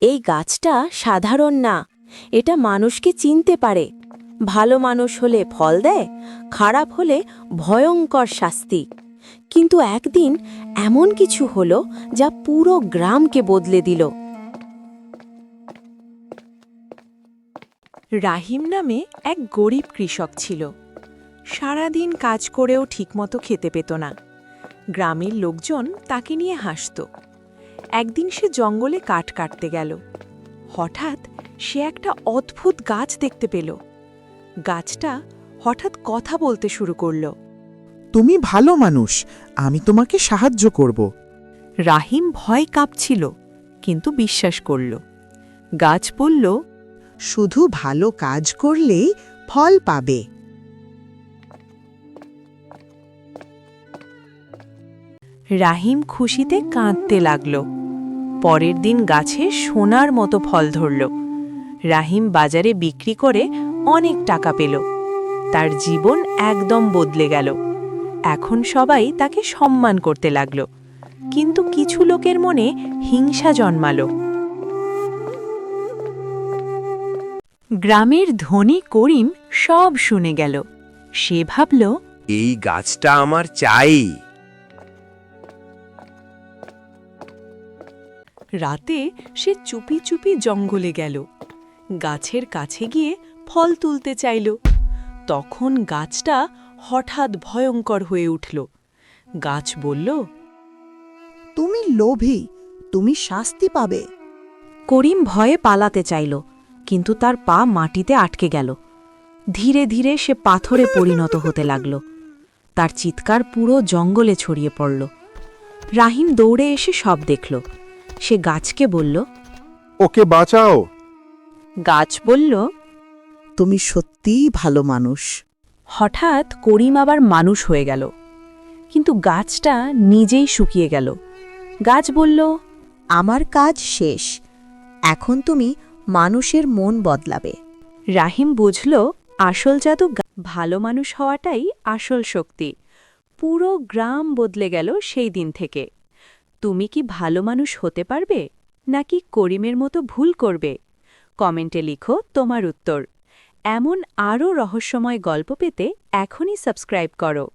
এই গাছটা সাধারণ না, এটা মানুষকে চিনতে পারে। ভালো মানুষ হলে ফল দেয়, খারাপ হলে ভয়ঙ্কর শাস্তি। কিন্তু একদিন এমন কিছু হলো যা পুরো গ্রামকে বদলে দিল। রাহিম নামে এক গরিব কৃষক ছিল। সারাদিন কাজ করেও ঠিকমতো খেতে পেত না। গ্রামের লোকজন তাকে নিয়ে হাসত। একদিন সে জঙ্গলে কাঠ কাটতে গেল। হঠাৎ সে একটা অদ্ভুত গাছ দেখতে পেল। গাছটা হঠাৎ কথা বলতে শুরু করল। তুমি ভালো মানুষ, আমি তোমাকে সাহায্য করব। রাহিম ভয় কাঁপছিল, কিন্তু বিশ্বাস করল। গাছ বলল, শুধু ভালো কাজ করলেই ফল পাবে। রাহিম খুশিতে কাঁদতে লাগল। পরের দিন গাছে সোনার মতো ফল ধরল। রাহিম বাজারে বিক্রি করে অনেক টাকা পেল। তার জীবন একদম বদলে গেল। এখন সবাই তাকে সম্মান করতে লাগল। কিন্তু কিছু লোকের মনে হিংসা জন্মালো। গ্রামের ধনী করিম সব শুনে গেল। সে ভাবল, এই গাছটা আমার চাই। রাতে সে চুপি চুপি জঙ্গলে গেল। গাছের কাছে গিয়ে ফল তুলতে চাইল। তখন গাছটা হঠাৎ ভয়ঙ্কর হয়ে উঠল। গাছ বলল, তুমি লোভী, তুমি শাস্তি পাবে। করিম ভয়ে পালাতে চাইল, কিন্তু তার পা মাটিতে আটকে গেল। ধীরে ধীরে সে পাথরে পরিণত হতে লাগল। তার চিৎকার পুরো জঙ্গলে ছড়িয়ে পড়ল। রাহিম দৌড়ে এসে সব দেখল। সে গাছকে বলল, ওকে বাঁচাও। গাছ বলল, তুমি সত্যিই ভালো মানুষ। হঠাৎ করিম আবার মানুষ হয়ে গেল। কিন্তু গাছটা নিজেই শুকিয়ে গেল। গাছ বলল, আমার কাজ শেষ, এখন তুমি মানুষের মন বদলাবে। রাহিম বুঝল আসল জাদু ভালো মানুষ হওয়াটাই আসল শক্তি। পুরো গ্রাম বদলে গেল সেই দিন থেকে। তুমি কি ভালো মানুষ হতে পারবে, নাকি করিমের মতো ভুল করবে? কমেন্টে লিখো তোমার উত্তর। এমন আরও রহস্যময় গল্প পেতে এখনই সাবস্ক্রাইব করো।